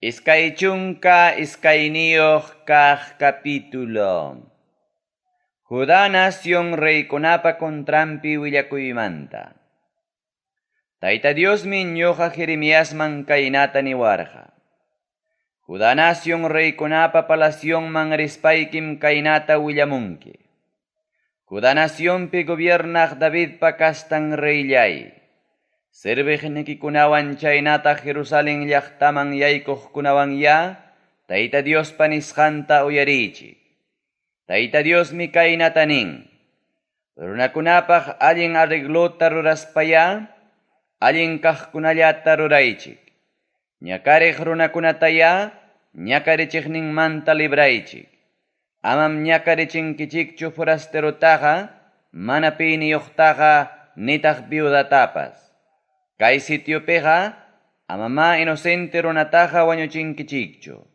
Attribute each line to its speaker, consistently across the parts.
Speaker 1: Iskay chunka iskayniyuq kaq capítulo. Judá nación reykunapa kontrampi willakuymanta. Tayta Diosmi ñuqa Jeremiasman kaynata niwarqa. Judá nación reykunapa palacionman rispaykim kaynata willamunki. Judá naciónpi gobiernaq Davidpa kastan reylay. Sirviqnikikunawan chaynata Jerusalén llaqtaman yaykuqkunawan Tayta Diospa nisqanta uyarichik. Tayta Diosmi kaynata nin: runakunapaq allin arreglota ruraspaya, allin kaqkunallata ruraychik. Ñakariq runakunataya, ñakarichiqninmanta libraychik. Amam ñakarichinkichinchu forasterotaqa, mana piniyuqtaqa, nitaq viudatapas. Kay sitiopiqa, amama inocente runataqa wañuchinkichikchu.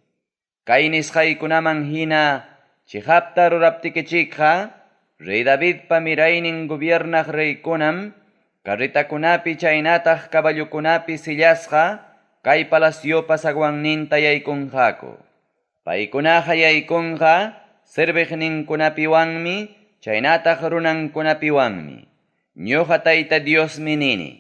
Speaker 1: Kay nisqaykunaman hina, chihapta ruraptikichikqa, Rey Davidpa miraynin gobiernaq reykunam, carritakunapi chaynataq caballukunapi sillasqa, kay palaciopa sagwanninta yaykunqaku. Paykunaqa yaykunqa, sirviqninkunapiwanmi, chaynataq runankunapiwanmi. Ñuqa Tayta Diosmi nini: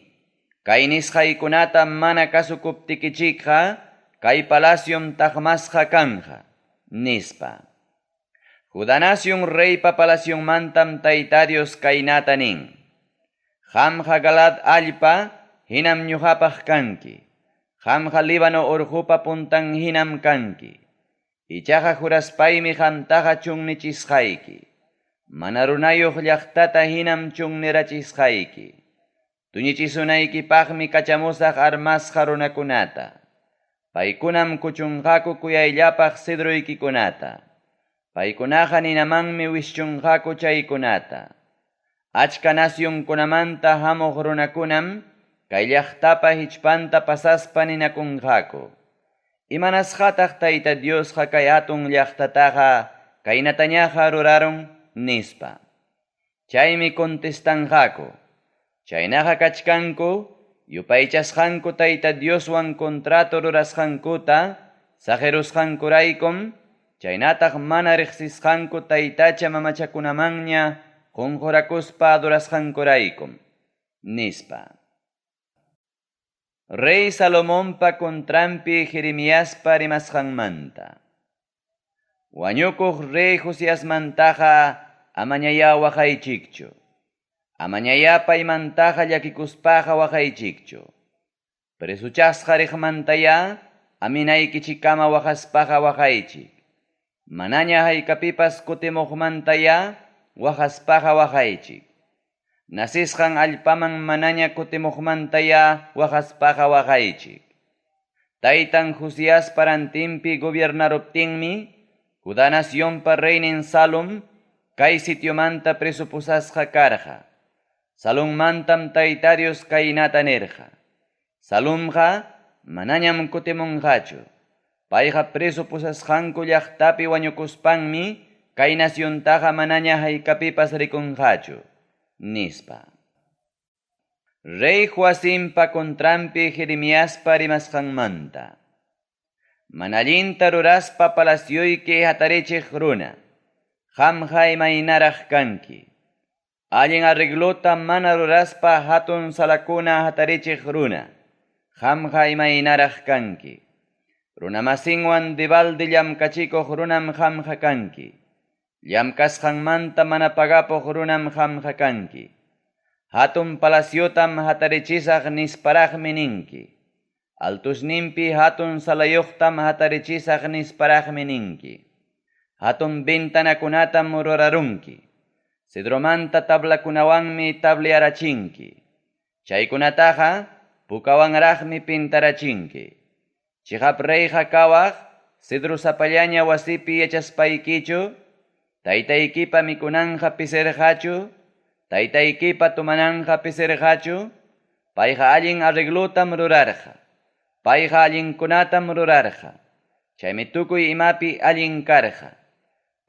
Speaker 1: kay nisqaykunata mana kasukuptikichikqa, kay palacion taqmasqa kanja, nispa. Judá nación reypa palacionmantam Tayta Dios kaynata nin: qamqa Galaad allpa hinam ñuqapaq kanki. Qamqa Líbano urqupa puntan hinam kanki. Ichaqa juraspaymi qamtaqa chunnichisqayki. Mana runayuq llaqtata hinam chunnirachisqayki. Tuñichisunaykipaqmi kachamusaq armasqa runakunata. Paykunam kuchunqaku kuyayllapaq cedruykikunata. Paykunaqa ninamanmi wischunqaku chaykunata. Achka nacionkunamanta hamuq runakunam kay llaqtapa hichpanta pasaspa ninakunqaku: ¿imanasqataq Tayta Diosqa kay hatun llaqtataqa kaynatañaqa ruraron? Nispa. Chaymi contestanqaku: chaynaqa kachkanku, yupaychasqanku Tayta Dioswan contrato rurasqankuta, sajerusqankuraykum, chaynataq mana riqsisqanku taytacha mamachakunamanña qunqurakuspa adurasqankuraykum, nispa. Rey Salomonpa kontrampi Jeremiaspa rimasqanmanta. Wañukuq rey Josiasmantaqa amañaya waqaychikchu. Amañaya paymantaqa llakikuspaqa waqaychikchu. Presuchasqa riqmantaya, aminaykichikama waqaspaqa waqaychik. Manaña haykapipas kutimuqmantaya, waqaspaqa waqaychik. Nasisqan allpaman manaña kutimuqmantaya, waqaspaqa waqaychik. Taytan Josias parantimpi gobernaruptinmi, Judá naciónpa reynin Salum, kay sitiomanta presupusasqa karqa. Salummantam Tayta Dios kaynata nirqa: Salumqa manañam kutimunqachu. Payqa presupusasqanku llaqtapi wañukuspanmi, kay naciontaqa manaña haykapipas rikunqachu, nispa. Rey Joacimpa kontrampi Jeremiaspa rimasqanmanta. Manallinta ruraspa palacioyki hatarichiq runa, qamqa imaynaraq kanki. Allin arreglota mana ruraspa hatun salakuna hatarichiq runa, qamqa imaynaraq kanki. Runamasinwan dibaldi llamkachikuq runam qamqa kanki. Llamkasqanmanta mana pagapuq runam qamqa kanki. Hatun palaciotam hatarichisaq nisparaqmi ninki. Altusninpi hatun salayuqtam hatarichisaq nisparaqmi ninki. Hatun bintanakunatam rurarunki. Cedromanta tablakunawanmi tabliarachinki. Chaykunataqa pukawanraqmi pintarachinki. Chihap reyqa kawaq, cedro sapallaña wasipi yachaspaykichu, taytaykipa mikunanja pisirqachu, taytaykipa tumananja pisirqachu, payqa allin arreglotam rurarqa, payqa allinkunatam rurarqa, chaymi tukuy imapi allin karqa,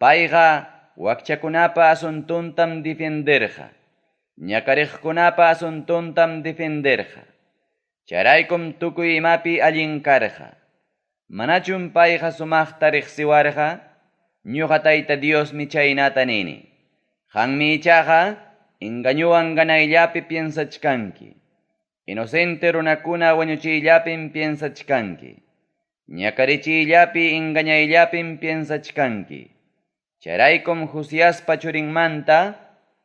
Speaker 1: payqa wakchakunapa asuntuntam defenderqa, ñakariqkunapa asuntuntam defenderqa. Charaykum tukuy imapi allin karqa. Manachum payqa sumaqta riqsiwarqa, ñuqa Tayta Diosmi chaynata nini. Qanmi ichaqa engañuwan ganayllapi piensachkanki. Inocente runakuna wañuchiyllapim piensachkanki. Ñakarichiyllapi engañayllapim piensachkanki. Charaykum Josiaspa churinmanta,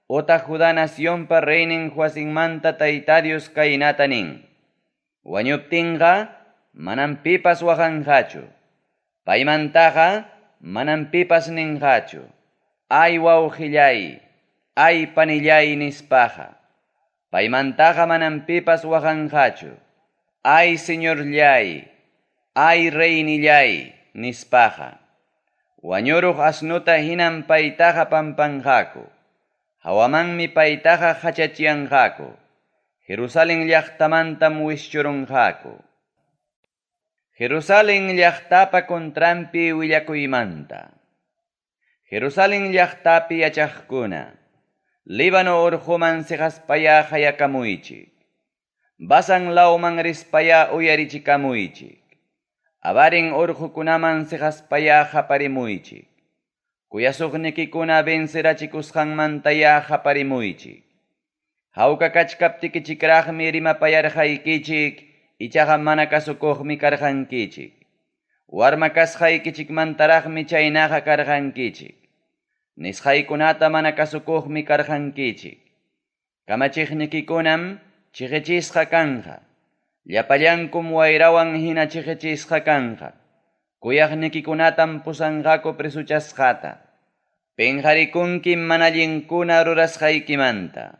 Speaker 1: ota Judá nacionpa reinin Joacinmanta Tayta Dios kaynata nin. Wañuptinqa manam pipas waqanqachu. Paymantaqa manam pipas ninqachu. Ay wawqillay, ay panillay nispaqa. Paymantaqa manam pipas waqanqachu. Ay señorllay, ay reynillay nispaqa. Wañuruq asnuta hinam paytaqa pampanqaku. Hawamanmi paytaqa hachachiyanqaku. Jerusalén llaqtamantam wischurunqaku. Jerusalén llaqtapa contrampi willakuymanta. Jerusalén llaqtapi yachaqkuna, Líbano urquman siqaspaya hayakamuychik. Basan lawman rispaya uyarichikamuychik. Abarin urqukunaman siqaspaya haparimuychik. Kuyasuqnikikuna benserachikusqanmantaya haparimuychik. Hawka kachkaptikichikraqmi rimapayarqaykichik, ichaqa mana kasukuqmi karqankichik. Warma kasqaykichikmantaraqmi chaynaqa karqankichik. Nisqaykunata mana kasukuqmi karqankichik. Kamachiqnikikunam chiqichisqa kanqa. Llapallankum wayrawan hina chiqichisqa kanqa. Kuyaqnikikunatam pusanqaku prisuchasqata. Penqarikunkim mana allinkuna rurasqaykimanta.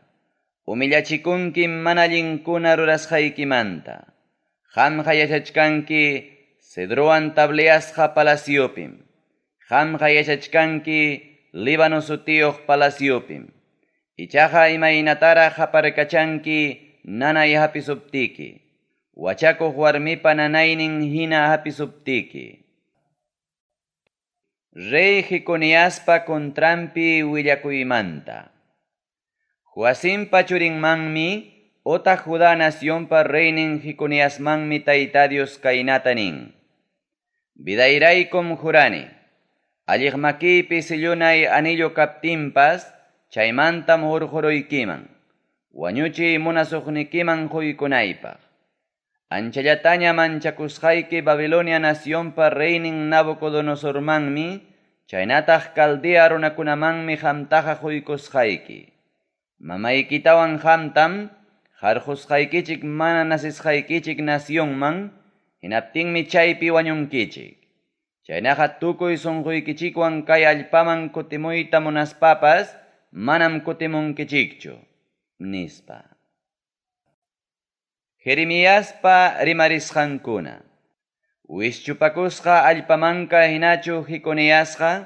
Speaker 1: Humillachikunkim mana allinkuna rurasqaykimanta. Qamqa yachachkanki Cedrowan tableasqa palaciopim. Qamqa yachachkanki Líbano sutiyuq palaciopim. Ichaqa imaynataraq haparkachanki nanay hapisuptiki. Wachakuq warmipa nanaynin hina hapisuptiki. Rey Jeconiaspa contrampi willakuymanta. Joacimpa churinmanmi, ota Judá nacionpa reinin Jeconiasmanmi Tayta Dios kaynata nin. Vidayraykum jurani. Alliqmakipi sillunay anillo kaptimpas, chaymantam hurquruykiman. Wañuchiy munasuqnikiman quykunaypaq. Anchallataña manchakusqayki Babilonia nacionpa reinin Nabucodonosormanmi, chaynataq Caldea runakunamanmi qamtaqa quykusqayki. Mamaykitawan qamtam, qarqusqaykichik mana nasisqaykichik nacionman, hinaptinmi chaypi wañunkichik. Chaynaqa tukuy sunquykichikwan kay allpaman kutimuyta munaspapas, manam kutimunkichikchu, nispa. Jeremiaspa rimarisqankuna. Wischupakusqa allpamanka hinachu Jeconiasqa,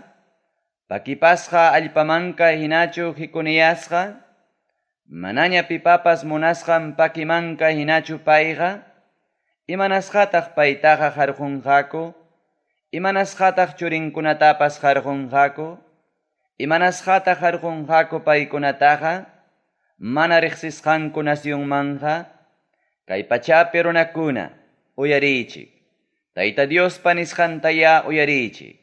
Speaker 1: pakipasqa allpamanka hinachu Jeconiasqa, manaña pipapas munasqan pakimanka hinachu payqa, imanasqataq paytaqa qarqunqaku, imanasqataq churinkunatapas qarqunqaku, imanasqataq qarqunqaku paykunataqa, mana riqsisqanku nacionmanqa, kay pachapi runakuna, uyarichik. Tayta Dios panisqantaya uyarichik.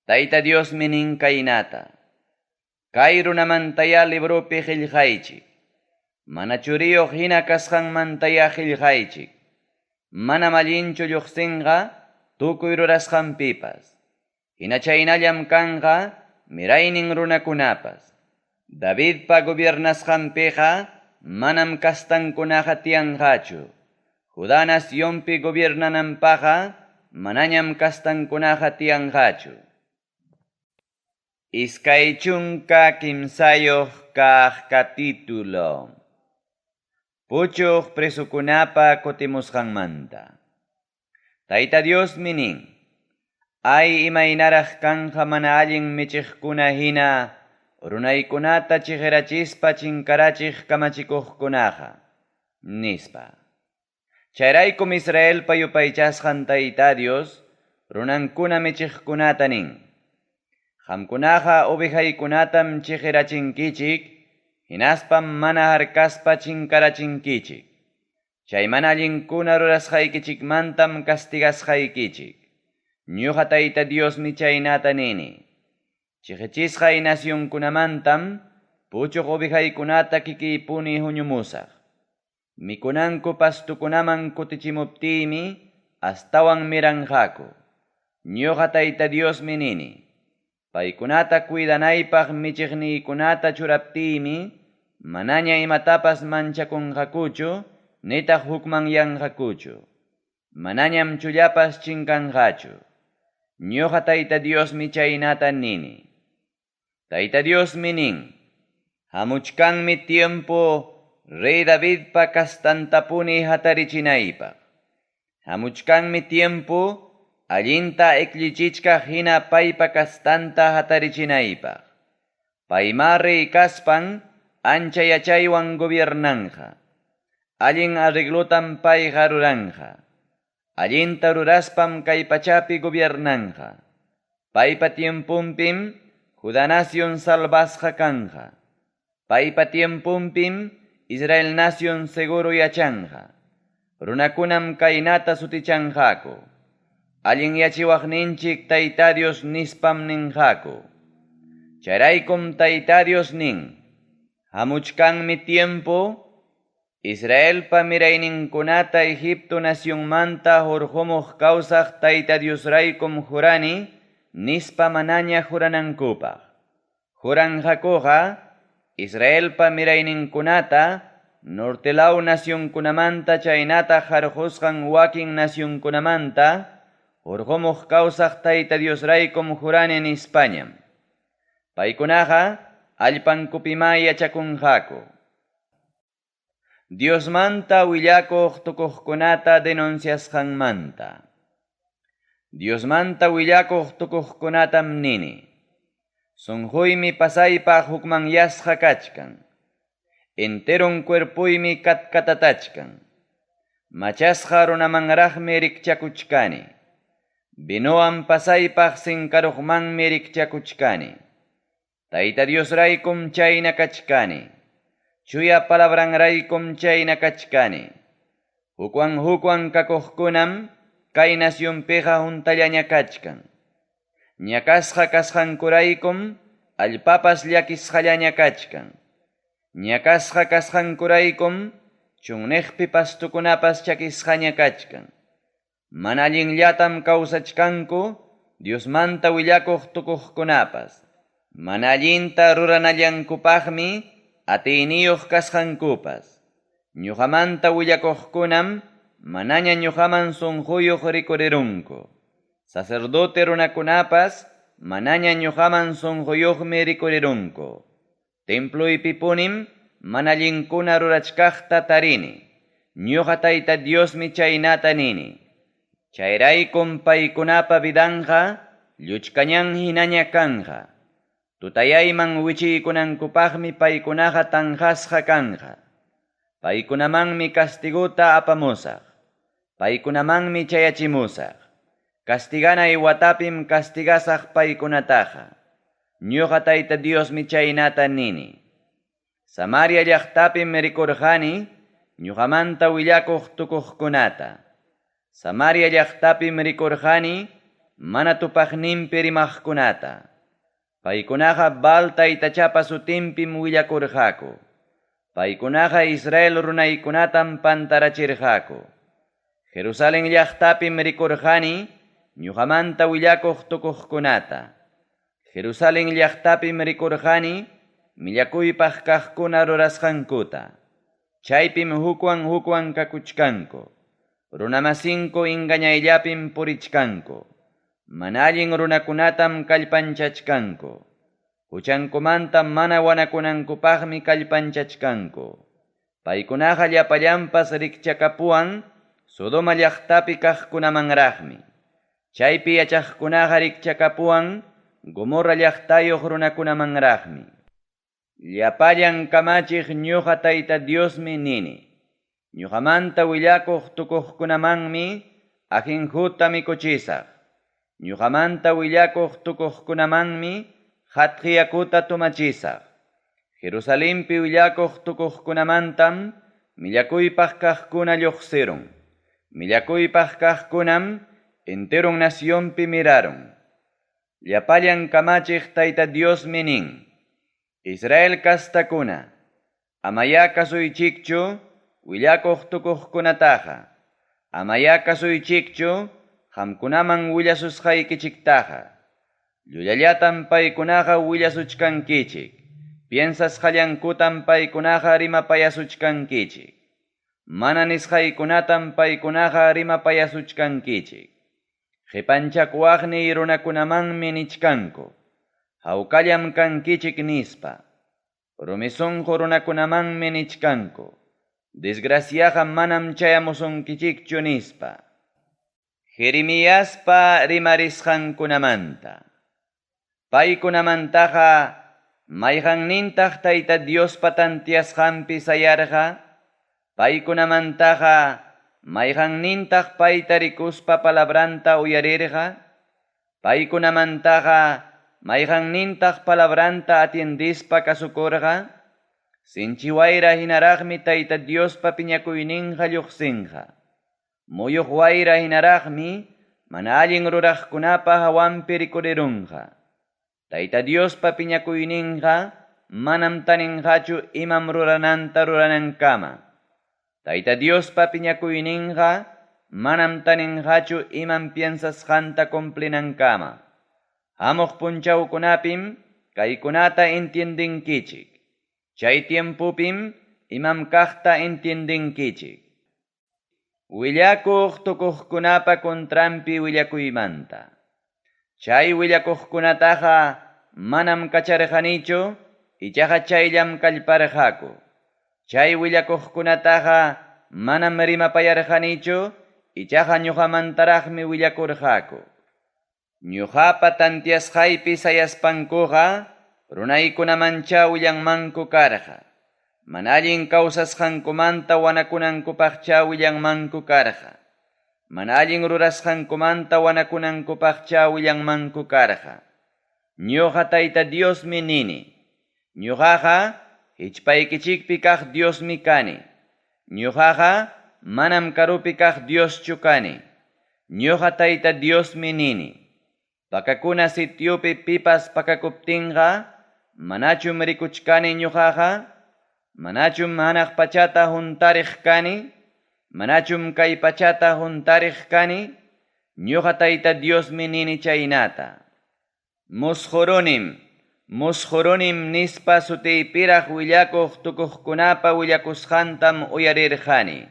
Speaker 1: Tayta Dios minin kaynata. Kay runamantaya librupi qillqaychik. Mana churiyuq hina kasqanmantaya qillqaychik. Mana mallinchu lluqsinqa, tukuy rurasqanpipas. Hina chaynallam kanqa, miraynin runakunapas. Davidpa gobiernasqanpiqa, manam kastankunaqa tiyanqachu. Judá nacionpi gobiernananpaqa, manañam kastankunaqa tiyanqachu. Iskay chunka kimsayuq kaq capítulo. Puchuq presukunapa kutimusqanmanta. Tayta Dios minin, ay imaynaraq kanqa mana allin michiqkuna hina, runaykunata chiqirachispa chinkarachiq kamachikuqkunaqa, nispa. Chayraykum Israelpa yupaychasqan Tayta Dios, runankuna michiqkunata nin. Qamkunaqa ovejaykunatam chiqirachinkichik, hinaspam mana harkaspa chinkarachinkichik. Chay mana allinkuna rurasqaykichikmantam castigasqaykichik. Ñuqa Tayta Diosmi chaynata nini. Chihichisqay nacionkunamantam puchuq ovejaykunata kikipuni huñumusaq. Mikunanku pastukunaman kutichimuptimi astawan miranqaku. Ñuqa Tayta Diosmi nini. Paykunata cuidanaypaq michiqniykunata churaptimi manaña imatapas manchakunqakuchu nitaq hukmanyanqakuchu. Manañam chullapas chinkanqachu. Ñuqa Tayta Diosmi chaynata nini. Tayta Diosmi nin. Hamuchkanmi tiempo Rey Davidpa kastantapuni hatarichinaypaq. Hamuchkanmi tiempo allinta eklichichkaq hina paypa kastanta hatarichinaypaq. Payma rey kaspan ancha yachaywan gobiernanja. Allin arreglotan payqa ruranja. Allinta ruraspam kay pachapi gobiernanja. Paypa tiempumpim Judá nación salvasqa kanja. Paypa tiempumpim Israel nación seguro yachanja. Runakunam kaynata sutichanjaku. Allin yachiwaqninchik Tayta Dios nispam ninjaku. Chayraykum Tayta Dios nin. Hamuchkanmi tiempo Israelpa mirayninkunata Egipto nacionmanta hurqumuq kawsaq Tayta Diosraykum jurani nispa manaña juranankupaq. Juranjakuqa Israelpa mirayninkunata nortelaw nacionkunamanta chaynata harqusqan wakin nacionkunamanta hurqumuq kawsaq Tayta Diosraykum jurani nispañam. Paykunaqa allpankupima yachakunqaku. Diosmanta willakuq tukuqkunata denunciasqanmanta. Diosmanta willakuq tukuqkunatam nini. Sunquymi pasaypaq hukmanyasqa kachkan. Enteron cuerpuymi katkatatachkan. Machasqa runamanraqmi rikchakuchkani. Binuwan pasaypaq sinkaruqmanmi rikchakuchkani. Tayta Diosraykum chayna kachkani. Chuya palabranraykum chayna kachkani. Hukwan kakuqkunam kay nacionpiqa juntallaña kachkan. Ñakasqa kasqankuraykum allpapas llakisqallaña kachkan. Ñakasqa kasqankuraykum chunniqpi pastukunapas chakisqaña kachkan. Mana allinllatam kawsachkanku Diosmanta willakuq tukuqkunapas. Mana allinta ruranallankupaqmi atiyniyuq kasqankupas. Ñuqamanta willakuqkunam manaña ñuqaman sunquyuq rikurirunku. Sacerdote runakunapas manaña ñuqaman sunquyuqmi rikurirunku. Temploypipunim mana allinkuna rurachkaqta tarini. Ñuqa Tayta Diosmi chaynata nini. Chayraykum paykunapa vidanqa lluchkañan hinaña kanja. Tutayayman wichiykunankupaqmi paykunaqa tanqasqa kanja. Paykunamanmi kastiguta apamusaq. Paykunamanmi chayachimusaq. Kastiganay watapim kastigasaq paykunataqa. Ñuqa Tayta Diosmi chaynata nini. Samaria llaqtapim rikurqani ñuqamanta willakuq tukuqkunata. Samaria llaqtapim rikurqani mana tupaqninpi rimaqkunata. Paykunaqa Baal taytachapa sutinpim willakurqaku. Paykunaqa Israel runaykunatam pantarachirqaku. Jerusalén llaqtapim rikurqani ñuqamanta willakuq tukuqkunata. Jerusalén llaqtapim rikurqani millakuypaq kaqkuna rurasqankuta. Chaypim hukwan kakuchkanku. Runamasinku ingañayllapim purichkanku. Mana allin runakunatam kallpanchachkanku. Huchankumanta mana wanakunankupaqmi kallpanchachkanku. Paykunaqa llapallanpas rikchakapuwan Sodoma llaqtapi kaqkunamanraqmi. Chaypi yachaqkunaqa rikchakapuwan Gomorra llaqtayuq runakunamanraqmi. Llapallan kamachiq ñuqa Tayta Diosmi nini. Ñuqamanta willakuq tukuqkunamanmi ahinjuta mikuchisaq. Ñuqamanta willakuq tukuqkunamanmi hatqiyakuta tumachisaq. Jerusalempi willakuq tukuqkunamantam millakuypaq kaqkuna lluqsirun. Millakuypaq kaqkunam enteron nacionpi miraron. Llapallan kamachik Tayta Dios minin. Israel kastakuna. Amaya kasuychikchu willakuq tukuqkunataqa. Amaya kasuychikchu qamkunaman willasusqaykichiktaqa. Llullallatam paykunaqa willasuchkankichik. Piensas qallankutam paykunaqa rimapayasuchkankichik. Mana nisqaykunatam paykunaqa rimapayasuchkankichik. Qipanchakuaqni runakunamanmi nichkanku. Hawkallam kankichik nispa. Rumisunqu runakunamanmi nichkanku. Desgraciaqa manam chayamusunkichikchu nispa. Jeremiaspa rimarisqankunamanta. Paykunamantaqa mayqannintaq Tayta Diospa tantiasqanpi sayarqa. Paykunamantaqa mayqannintaq payta rikuspa palabranta uyarirqa. Paykunamantaqa mayqannintaq palabranta atiendispa kasukurqa. Sinchiwayra hinaraqmi Tayta Diospa piñakuyninqa lluqsinqa. Muyuq wayra hinaraqmi mana allin ruraqkunapa hawanpi rikurirunqa. Tayta Diospa piñakuyninqa manam taninqachu imam rurananta ruranankama. Tayta Diospa piñakuyninqa manam taninqachu imam piensasqanta cumplinankama. Hamuq punchawkunapim kaykunata entiendinkichik. Chay tiempupim imam kaqta entiendinkichik. Willakuq tukuqkunapa kontrampi willakuymanta. Chay willakuqkunataqa manam kacharqanichu ichaqa chayllam kallparqaku. Chay willakuqkunataqa manam rimapayarqanichu ichaqa ñuqamantaraqmi willakurqaku. Ñuqapa tantiasqaypi sayaspankuqa runaykunamancha willanmanku karqa. Mana allin kawsasqankumanta wanakunankupaqcha willanmanku karqa. Mana allin rurasqankumanta wanakunankupaqcha willanmanku karqa. Ñuqa Tayta Diosmi nini. Ñuqaqa hichpaykichikpi kaq Diosmi kani. Ñuqaqa manam karupi kaq Dioschu kani. Ñuqa Tayta Diosmi nini. Pakakuna sitiopi pipas pakakuptinqa manachum rikuchkani ñuqaqa. Manachum hanaq pachata juntariq kani. Manachum kay pachata juntariq kani. Ñuqa Tayta Diosmi nini chaynata. Mushurunim nispa sutiypiraq willakuq tukuqkunapa willakusqantam uyarirqani.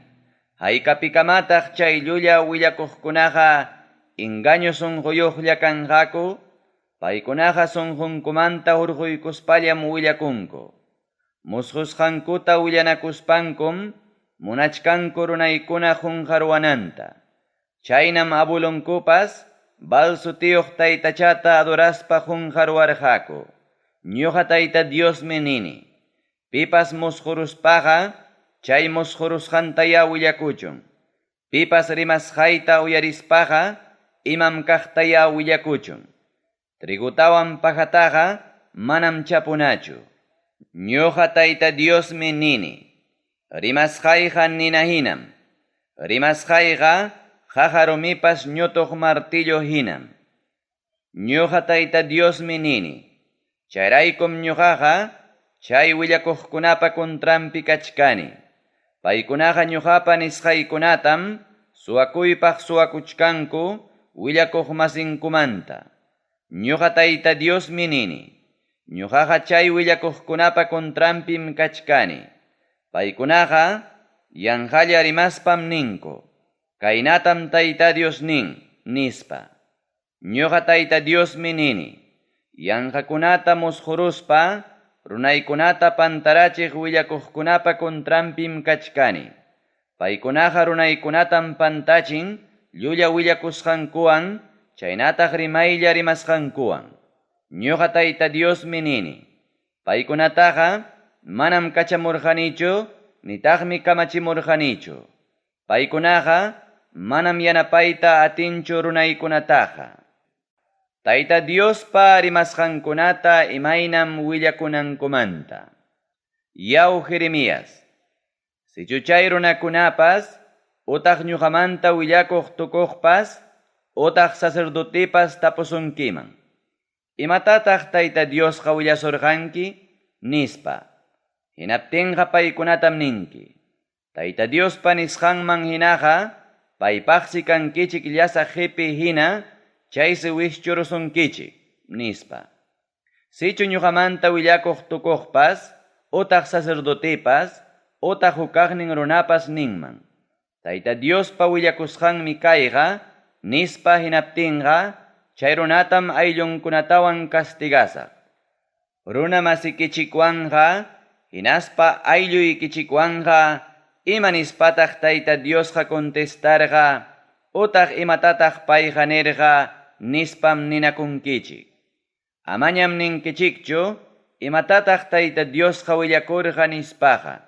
Speaker 1: Hayk'apikamataq chay llulla willakuqkunaqa engaño sunquyuqlla kanqaku. Paykunaqa sunqunkumanta hurquykuspallam willakunku. Mushusqankuta willanakuspankum munachkanku runaykuna qunqarwananta. Chaynam abulunkupas balsu tiyuq taytachata adoraspa qunqarwarqaku. Ñuqa Tayta Diosmi nini. Pipas mushuruspaqa chay mushurusqantaya willakuchun. Pipas rimasqayta uyarispaqa imam kaqtaya willakuchun. Trigutawan paqataqa manam chapunachu. Ñuqa Tayta Diosmi nini. Rimasqayqa nina hinam. Rimasqayqa qajarumipas ñutuq martillo hinam. Ñuqa Tayta Diosmi nini. Chayraykum ñuqaqa chay willakuqkunapa kontrampi kachkani. Paykunaqa ñuqapa nisqaykunatam suwakuypaq suwakuchkanku willakuq masinkumanta. Ñuqa Tayta Diosmi nini. Ñuqaqa chay willakuqkunapa kontrampim kachkani. Paykunaqa yanqalla rimaspam ninku. Kaynatam Tayta Dios nin nispa. Ñuqa Tayta Diosmi nini. Yanqakunata mushuruspa runaykunata pantarachiq willakuqkunapa kontrampim kachkani. Paykunaqa runaykunatam pantachin llulla willakusqankuwan chaynataq rimaylla rimasqankuwan. Ñuqa Tayta Diosmi nini. Paykunataqa manam kachamurqanichu nitaqmi kamachimurqanichu. Paykunaqa manam yanapayta atinchu runaykunataqa. Tayta Diospa rimasqankunata imaynam willakunankumanta. Yaw Jeremías. Sichuchay runakunapas utaq ñuqamanta willakuq tukuqpas otaq sacerdotepas tapusunkiman. Imatataq Tayta Diosqa willasurqanki nispa. Hinaptinqa paykunatam ninki. Tayta Diospa nisqanman hinaqa paypaqsi kankichik llasa qipi hina chaysi wishchurusunkichik nispa. Sichu ñuqamanta willakuq tukuqpas otaq sacerdotepas otaq hukaqnin runapas ninman. Tayta Diospa willakusqanmi kayqa nispa hinaptinqa chay runatam ayllunkunatawan castigasaq. Runa masikichikwanqa hinaspa aylluykichikwanqa ima nispataq Tayta Diosqa contestarqa otaq imatataq payqa nirqa nispam ninakunkichik. Amañam ninkichikchu imatataq Tayta Diosqa willakurqa nispaqa.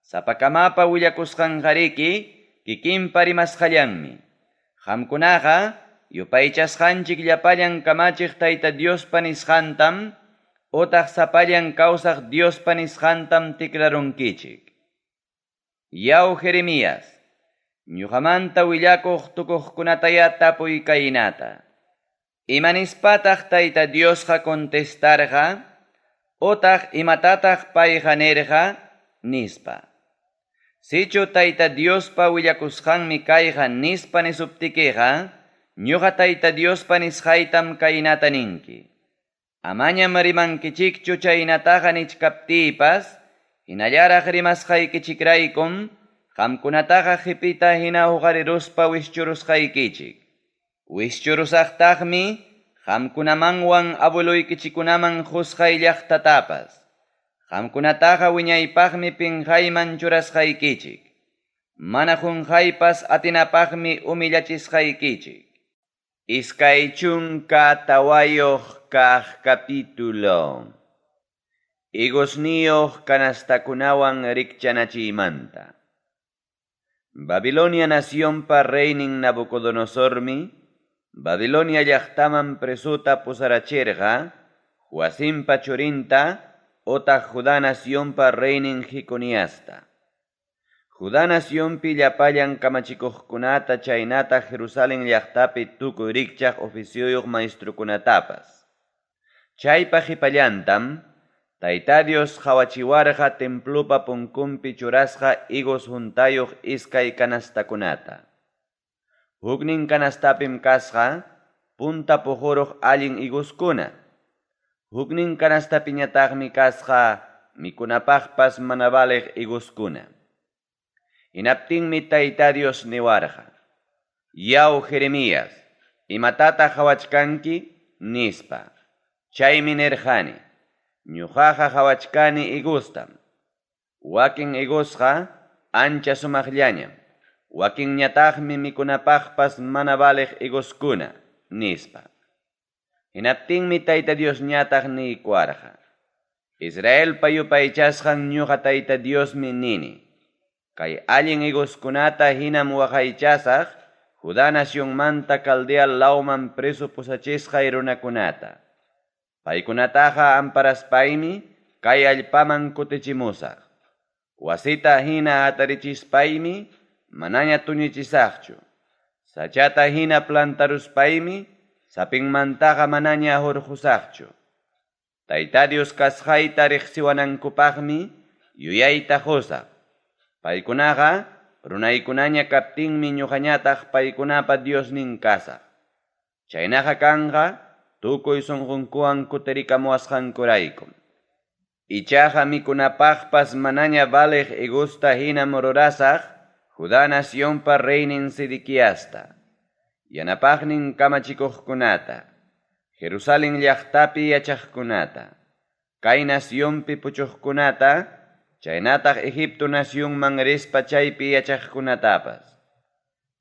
Speaker 1: Sapakamapa willakusqanqariki kikinpa rimasqallanmi. Qamkunaqa yupaychasqanchik llapallan kamachiq Tayta Diospa nisqantam otaq sapallan kawsaq Diospa nisqantam tikrarunkichik. Yaw Jeremías, ñuqamanta willakuq tukuqkunataya tapuy kaynata. Imanispataq Tayta Diosqa contestarqa otaq imatataq payqa nirqa nispa. Sichu Tayta Diospa willakusqanmi kayqa nispa nisuptikiqa ñuqa Tayta Diospa nisqaytam kaynata ninki. Amañam rimankichikchu chaynataqa nichkaptipas hinallaraq rimasqaykichikraykum qamkunataqa qipita hina huqariruspa wishchurusqaykichik. Wishchurusaqtaqmi qamkunamanwan abuluykichikunaman qusqay llaqtatapas. Qamkunataqa wiñaypaqmi pinqayman churasqaykichik. Mana qunqaypas atinapaqmi umillachisqaykichik. Iskay chunka tawayuq kaq capítulo. Higosniyuq kanastakunawan rikchanachiymanta. Babilonia nacionpa reynin Nabucodonosormi Babilonia llaqtaman presuta pusarachirqa Joacimpa churinta otaq Judá nacionpa reynin Jeconiasta. Judá nacionpi llapallan kamachikuqkunata chaynata Jerusalén llaqtapi tukuy rikchaq oficiuyuq maestrukunatapas. Chaypa qipallantam Tayta Dios hawachiwarqa templupa punkunpi churasqa higos juntayuq iskay kanastakunata. Huknin kanastapim kasqa punta pujuruq allin higoskuna. Huknin kanastapiñataqmi kasqa mikunapaqpas mana baleq higoskuna. Hinaptinmi Tayta Dios niwarqa. Yaw Jeremías, imatata hawachkanki nispa. Chaymi nirqani. Ñuqaqa hawachkani higostam. Wakin higosqa ancha sumaqllañam. Wakin ñataqmi mikunapaqpas mana baleq higoskuna nispa. Hinaptinmi Tayta Dios ñataq niykuwarqa. Israel payupaychasqan ñuqa Tayta Diosmi nini. Kay allin higoskunata hinam waqaychasaq Judá nacionmanta Caldea lawman preso pusachisqay runakunata. Paykunataqa amparaspaymi kay allpaman kutichimusaq. Wasita hina atarichispaymi manaña tuñichisaqchu. Sachata hina plantaruspaymi sapinmantaqa manaña hurqusaqchu. Tayta Dios kasqayta riqsiwanankupaqmi yuyayta qusaq. Paykunaqa runaykunaña kaptinmi ñuqañataq paykunapa Diosnin kasaq. Chaynaqa kanqa tukuy sunqunkuwan kutirikamuwasqankuraykum. Ichaqa mikunapaqpas manaña baleq higusta hinam rurasaq Judá nacionpa reynin Sedequiasta. Yanapaqnin kamachikuqkunata. Jerusalén llaqtapi yachaqkunata. Kay nacionpi puchuqkunata. Chaynataq Egipto nacionman rispa chaypi yachaqkunatapas.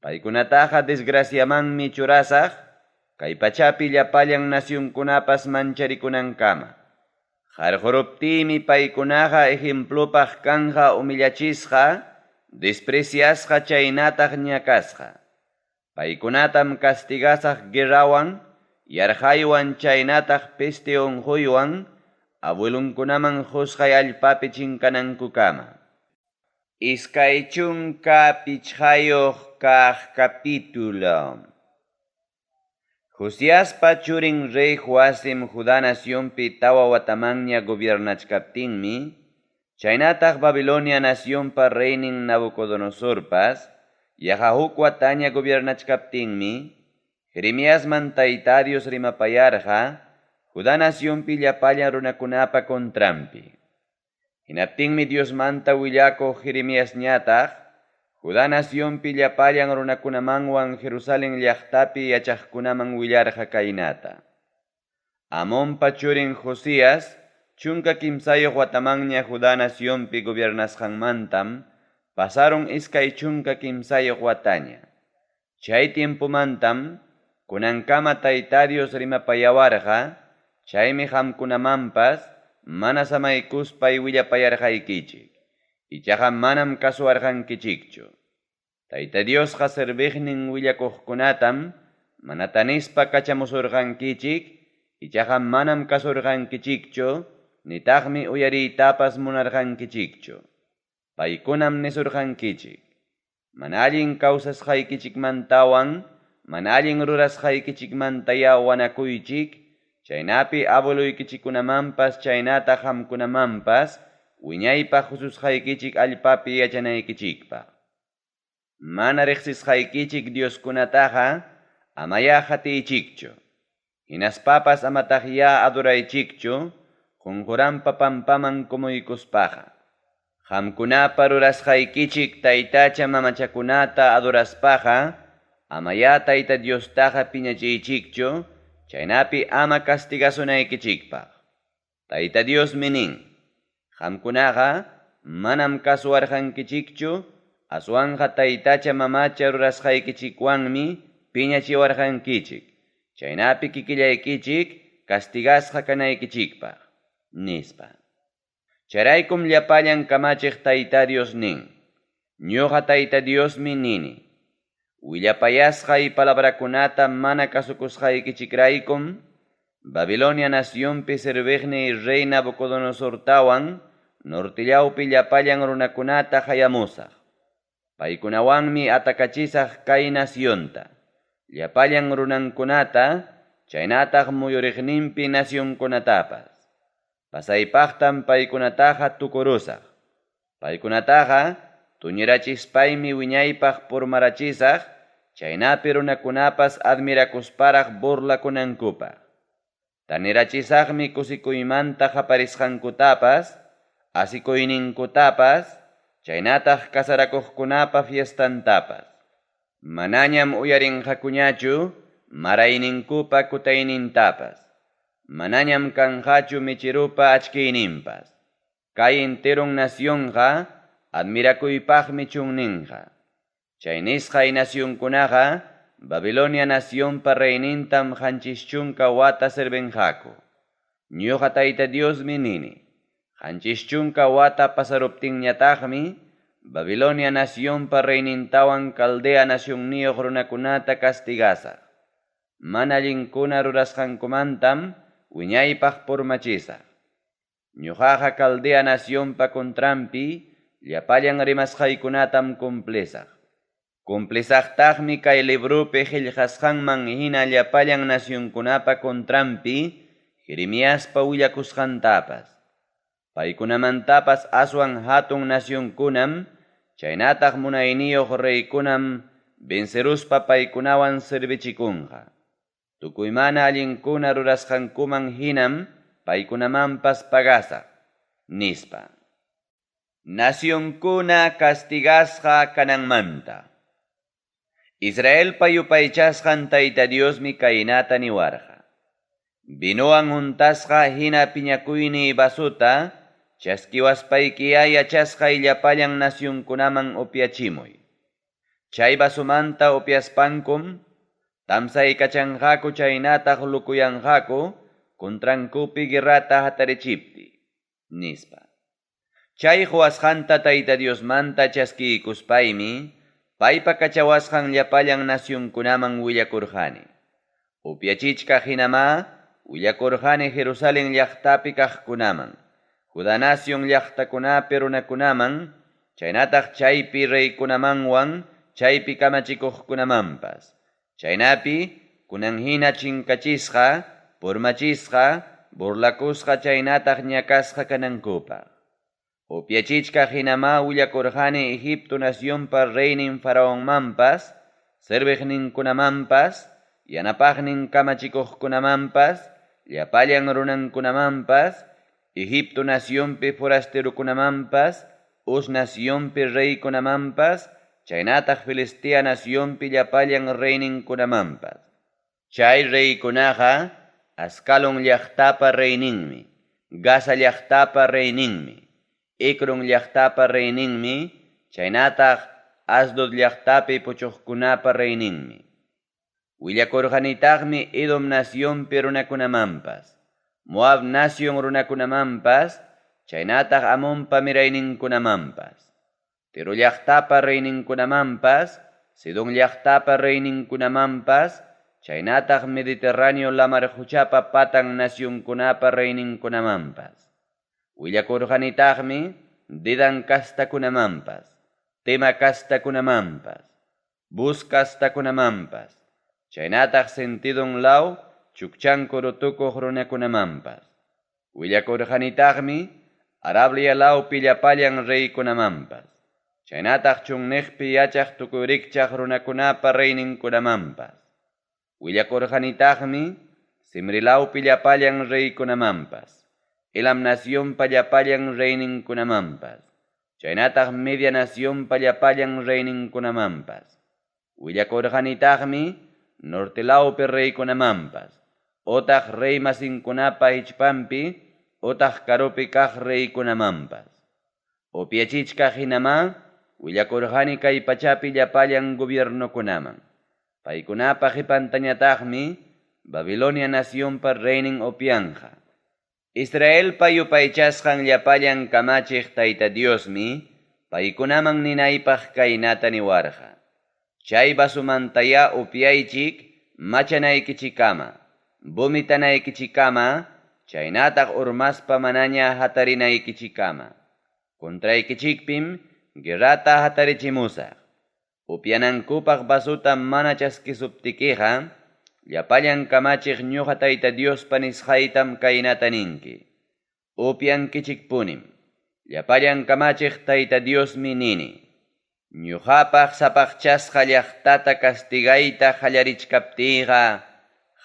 Speaker 1: Paykunataqa desgraciamanmi churasaq kay pachapi llapallan nacionkunapas mancharikunankama. Qarquruptimi paykunaqa ejemplopaq kanja umillachisqa, despreciasqa chaynataq ñakasqa. Paykunatam castigasaq guerrawan, yarqaywan chaynataq peste unquywan, abuelunkunaman qusqay allpapi chinkanankukama. Iskay chunka pichqayuq kaq capítulo. Josiaspa churin rey Joacim Judá naciónpi tawa watamanña gobiernachkaptinmi, chaynataq Babilonia naciónpa reinin Nabucodonosorpas, yaqa huk wataña gobiernachkaptinmi, Jeremiasman tayta Dios rimapayarqa, Judá naciónpi llapalla runakunapa kontrampi. Hinaptinmi Dios manta willako Jeremías ñataq, Judá naciónpi llapallan runakunamanwan Jerusalén llaqtapi yachaqkunaman willarqa kaynata. Amonpa churin Josías, chunka kimsayuq watamanña Judá naciónpi gobiernasqanmantam, pasaron iskay chunka kimsayuq wataña. Chay tiempomantam, kunankama tayta Dios rimapayawarqa, chaymi qamkunamanpas, mana samaykuspay willapayarqaykichik. Ichaqa manam kasuwarqankichikchu. Tayta Diosqa serviqnin willakuqkunatam manatanispa kachamusurqankichik, ichaqa manam kasurqankichikchu, nitaqmi uyariytapas munarqankichikchu. Paykunam nisurqankichik. Mana allin kawsasqaykichikmantawan, mana allin rurasqaykichikmantaya wanakuychik, chaynapi abueluykichikunamanpas chaynata qamkunamanpas, wiñaypaq hususqaykichik allpapi yachanaykichikpaq. Mana riqsisqaykichik Dioskunataqa amaya qatiychikchu. Hinaspapas amataq ya adoraychikchu, qunquranpa pampaman kumuykuspaqa. Qamkunapa rurasqaykichik taytacha mamachakunata adoraspaqa, amaya tayta Diostaqa piñachiychikchu, chaynapi ama castigasunaykichikpaq. Tayta Diosmi nin: qamkunaqa manam kasuwarqankichikchu, aswanqa taytacha mamacha rurasqaykichikwanmi piñachiwarqankichik, chaynapi kikillaykichik castigasqa kanaykichikpaq, nispa. Charaykum llapallan kamachiq tayta Dios nin: ñuqa tayta Diosmi nini. Willapayasqay palabrakunata mana kasukusqaykichikraykum, Babilonia naciónpi serviqni rey Nabucodonosortawan, nortillawpi llapallan runakunata hayamusaq. Paykunawanmi atakachisaq kay nacionta. Llapallan runankunata, chaynataq muyuriqninpi nacionkunatapas. Pasaypaqtam paykunataqa tukurusaq. Paykunataqa tuñirachispaymi wiñaypaq purmarachisaq, chaynapi runakunapas admirakusparaq burlakunankupaq. Tanirachisaqmi kusikuymanta qaparisqankutapas, asikuyninkutapas, chaynataq kasarakuqkunapa fiestantapas. Manañam uyarinqakuñachu marayninkupa kutaynintapas. Manañam kanqachu michirupa achkiyninpas. Kay enterun nacionqa admirakuypaqmi chunninqa. Chay nisqay nacionkunaqa Babilonia naciónpa reynintam qanchischunka wata serbenqaku. Ñuqa tayta Diosmi nini. Qanchischunka wata pasaruptinñataqmi Babilonia naciónpa reynintawan Caldea nacionniyuq runakunata castigasaq. Mana allinkuna rurasqankumantam wiñaypaq purmachisaq. Ñuqaqa Caldea naciónpa kontrampi llapallan rimasqaykunatam cumplisaq. Cumplisaqtaqmi kay librupi qillqasqanman hina llapallan nacionkunapa kontrampi Jeremiaspa willakusqantapas. Paykunamantapas aswan hatun nacionkunam, chaynataq munayniyuq reykunam venceruspa paykunawan servichikunqa. Tukuymana allinkuna rurasqankuman hinam paykunamanpas pagasaq, nispa. Nacionkuna castigasqa kananmanta. Israel payupaychasqan tayta Diosmi kaynata niwarqa. Binuwan juntasqa hina piñakuyni basuta, chaskiwaspaykiya yachasqay llapallan nacionkunaman upiachimuy. Chay basumanta upiaspankum, tamsaykachanqaku chaynataq lukuyanqaku, kuntrankupi guerrata hatarichipti, nispa. Chay huasqanta tayta Diosmanta chaskiykuspaymi, paypa kachawasqan llapallan nacionkunaman willakurqani. Upiachichka hinama, willakurqani Jerusalén llaqtapi kaqkunaman, Judá nación llaqtakunapi runakunaman, chaynataq chaypi reykunamanwan, chaypi kamachikuqkunamanpas. Chaynapi, kunanhina chinkachisqa, purmachisqa, burlakusqa chaynataq ñakasqa kanankupaq. Upiachichka hinama willakurqani Egipto nacionpa reynin faraonmanpas, serviqninkunamanpas, yanapaqnin kamachikuqkunamanpas, llapallan runankunamanpas, Egipto nacionpi forasterukunamanpas, Uz nacionpi reykunamanpas, chaynataq Filistea nacionpi llapallan reyninkunamanpas. Chay reykunaqa Ascalon llaqtapa reyninmi, Gaza llaqtapa reyninmi, Ekron llaqtapa reyninmi, chaynataq Asdod llaqtapi puchuqkunapa reyninmi. Willakurqanitaqmi Edom nacionpi runakunamanpas, Moab nación runakunamanpas, chaynataq Amonpa mirayninkunamanpas, Tiro llaqtapa reyninkunamanpas, Sidon llaqtapa reyninkunamanpas, chaynataq Mediterráneo lamar huchapa patan nacionkunapa reyninkunamanpas. Willakurqanitaqmi Dedan castakunamanpas, Tema castakunamanpas, Bus castakunamanpas, chaynataq sentidon law chukchanku rutukuq runakunamanpas. Willakurqanitaqmi Arabia law pillapallan reykunamanpas, chaynataq chunniqpi yachaq tukurikchaq runakunapa reyninkunamanpas. Willakurqanitaqmi Simrilaw pillapallan reykunamanpas, Elam nación pallapallan reyninkunamanpas, chaynataq Media nación pallapallan reyninkunamanpas. Willakurqanitaqmi Nortelawpi reykunamanpas, otaq rey masinkunapa ichpampi, otaq karupi kaq reykunamanpas. Upiachichka hinama willakurqani kay pachapi llapallan gobiernokunaman. Paykunapa qipantañataqmi Babilonia nacionpa reynin upianja. Israel payupaychasqan llapallan kamachiq Tayta Diosmi paykunaman ninaypaq kaynata niwarqa. Chay basumantaya upiaychik machanaykichikama, vomitanaykichikama, chaynataq urmaspa manaña hatarinaykichisqama. Kontraykichikpim guerrata hatarichimusaq. Upianankupaq basuta mana chaskisuptikiqa, llapallan kamachiq ñuqa Tayta Diospa nisqaytam kaynata ninki. Upiankichikpunim, llapallan kamachiq Tayta Diosmi nini. Ñuqapaq sapaqchasqa llaqtata castigayta qallarichkaptiqa,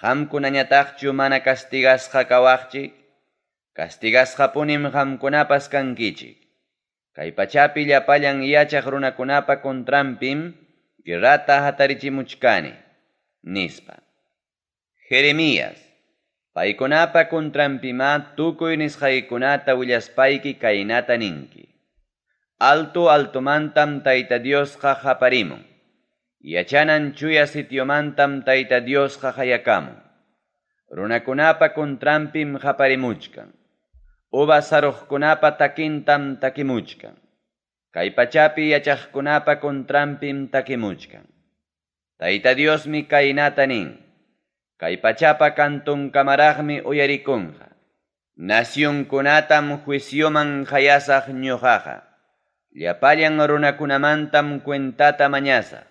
Speaker 1: qamkunañataqchu mana castigasqa kawaqchik, castigasqapunim qamkunapas kankichik. Kay pachapi llapallan yachaq runakunapa contrampim guerrata hatarichimuchkani, nispa. Jeremías, paykunapa contrampima tukuy nisqaykunata willaspayki kaynata ninki. Altomantam Tayta Diosqa haparimun, yachanan chuya sitiomantam Tayta Diosqa hayakamun. Runakunapa contrampim haparimuchkan, uva saruqkunapa takintam takimuchkan, kay pachapi yachaqkunapa contrampim takimuchkan. Tayta Diosmi kaynata nin, kay pachapa kantunkamaraqmi uyarikunqa, nacionkunatam juicioman hayasaq ñuqaqa, llapallan runakunamantam cuentata mañasaq,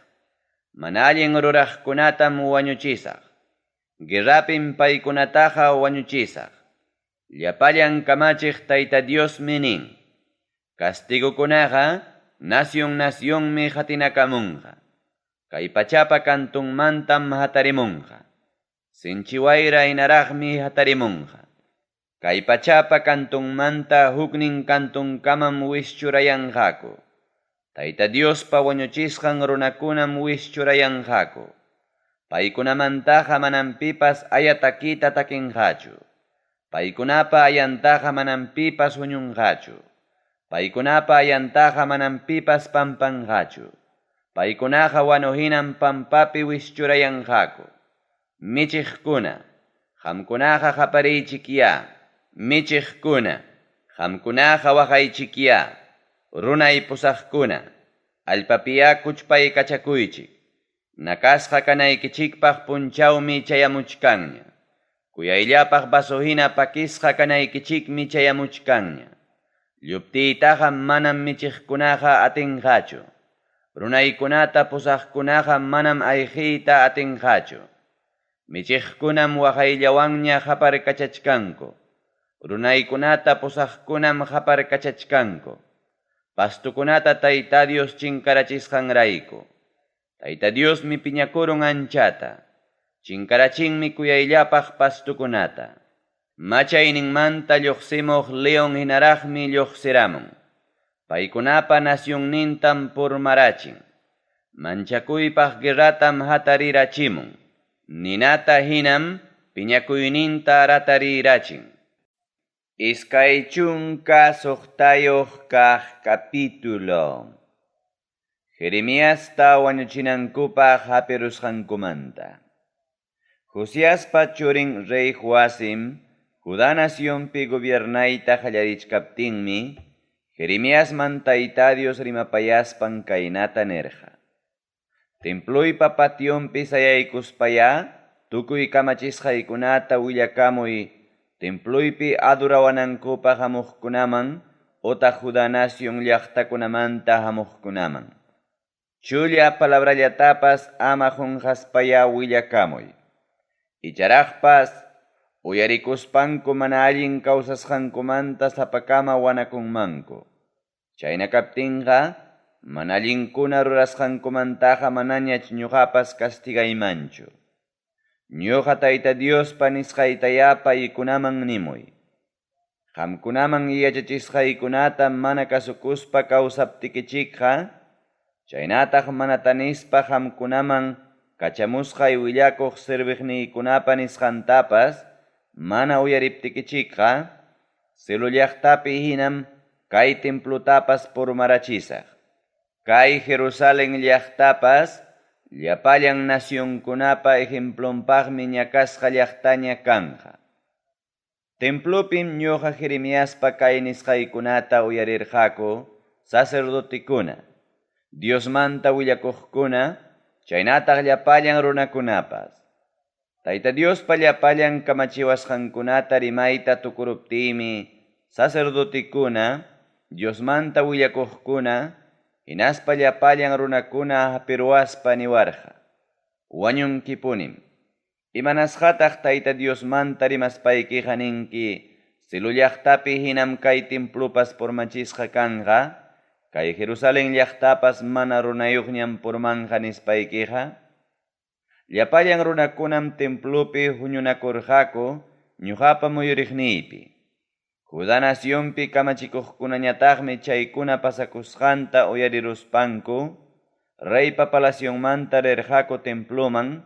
Speaker 1: manallin ruraqkunatam wañuchisaq, guerrapim paykunataqa wañuchisaq. Llapallan kamachiq Tayta Diosmi nin, castigukunaqa nacionmi hatinakamunqa, kay pachapa kantunmantam hatarimunqa, sinchiwayra inaraqmi hatarimunqa. Kay pachapa kantunmanta huknin kantunkamam wischurayanqaku. Tayta Diospa wañuchisqan runakunam wischurayanqaku. Paykunamantaqa manam pipas ayatakita takinqachu. Paykunapa ayantaqa manam pipas huñunqachu. Paykunapa ayantaqa manam pipas pampanqachu. Paykunaqa wanuhinan pampapi wischurayanqaku. Michiqkuna, qamkunaqa haparichikiya. Michiqkuna, qamkunaqa waqaychikiya. Runay pusaqkuna, allpapiya kuchpay kachakuychik. Nakasqa kanaykichikpaq punchawmi chayamuchkanña. Kuyayllapaq basuhina pakisqa kanaykichikmi chayamuchkanña. Lluptiytaqa manam michiqkunaqa atinqachu. Runaykunata pusaqkunaqa manam ayqiyta atinqachu. Michiqkunam waqayllawanña haparkachachkanku. Runaykunata pusaqkunam haparkachachkanku. Pastukunata Tayta Dios chinkarachisqanrayku. Tayta Dios mi piñakurun anchata. Chinkarachinmi kuyayllapaq pastukunata. Machayninmanta lluqsimuq león hinaraqmi lluqsiramun. Paykunapa nasyunnintam purmarachin. Manchakuypaq guerratam hatarirachimon. Ninata hinam piñakuyninta ratarirachin. Iskay chunka suqtayuq kaq capítulo. Jeremiasta wañuchinankupaq hapirusqankumanta. Josiaspa churin rey Joacim, Judá nacionpi gobiernayta qallarichkaptinmi, Jeremiasman Tayta Dios rimapayaspan kaynata nerja. Templuypa pationpi sayaykuspaya, tukuy kamachisqaykunata willakamuy, templuypi adorawanankupaq hamuqkunaman, otaq Judá nación llaqtakunamanta hamuqkunaman. Chulla palabrallatapas ama qunqaspaya willakamuy. Icharaqpas, uyarikuspanku mana allin kawsasqankumanta sapakama wanakunmanku. Chayna kaptinqa, mana allinkuna rurasqankumantaqa manañach ñuqapas castigaymanchu. Ñuqa Tayta Diospa nisqaytayapa ikunaman nimuy. Qamkunaman yachachisqaykunata mana kasukuspa kawsaptikichikqa, chaynataq mana tanispa qamkunaman kachamusqay willakuq sirviqniykunapa nisqantapas mana uyariptikichikqa, Silo llaqtapi hinam kay templutapas purmarachisaq. Kay Jerusalén llaqtapas llapallan nacionkunapa ejemplonpaqmi ñakasqa llaqtaña kanja. Templupim ñuqa Jeremiaspa kay nisqaykunata uyarirqaku sacerdotikuna, Diosmanta willakuqkuna, chaynataq llapallan runakunapas. Tayta Diospa llapallan kamachiwasqankunata rimayta tukuruptiymi sacerdotikuna, Diosmanta willakuqkuna, hinaspa llapallan runakuna hapiruaspa niwarqa. Wañunkipunim. Imanasqataq Tayta Diosmanta rimaspaykiqa ninki, Silo llaqtapi hinam kay templupas purmachisqa kanja, kay Jerusalén llaqtapas mana runayuqñam purmanqa nispaykiqa. Llapallan runakunam templupi huñunakurqaku ñuqapa muyuriqniypi. Judá nacionpi kamachikuqkunañataqmi chaykuna pasakusqanta uyariruspanku, reypa palacionmanta rirqaku templuman,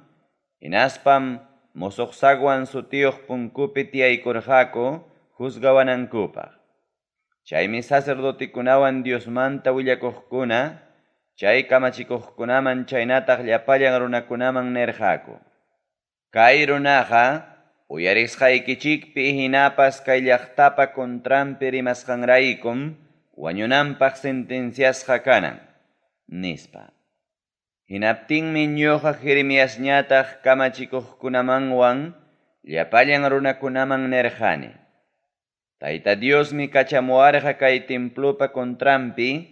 Speaker 1: hinaspam musuqsaqwan sutiyuq punkupi tiyaykurqaku juzgawanankupaq. Chaymi sacerdotikunawan Diosmanta willakuqkuna, chay kamachikuqkunaman chaynataq llapallan runakunaman nerqaku. Kay runaqa uyarisqaykichikpi hinapas kay llaqtapa kontranpi rimasqanraykum wañunanpaq sentenciasqa kanan, nispa. Hinaptinmi ñuqa Jeremiasñataq kamachikuqkunamanwan llapallan runakunaman nerqani. Tayta Diosmi kachamuarqa kay templupa kontranpi,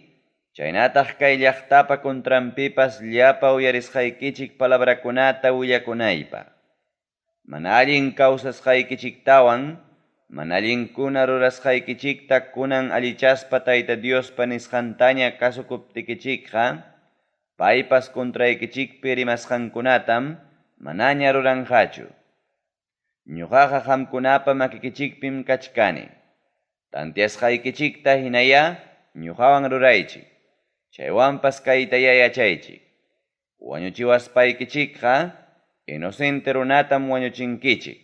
Speaker 1: chaynataq kay llaqtapa kontranpipas llapa uyarisqaykichik palabrakunata willakunaypaq. Mana allin kawsasqaykichiktawan, mana allinkuna rurasqaykichikta kunan allichaspa Tayta Diospa nisqantaña kasukuptikichikqa, paypas kontraykichikpi rimasqankunatam manaña ruranqachu. Ñuqaqa qamkunapa makikichikpim kachkani. Tantiasqaykichikta hinaya ñuqawan ruraychik. Chaywanpas kaytaya yachaychik. Wañuchiwaspaykichikqa inocente runatam wañuchinkichik.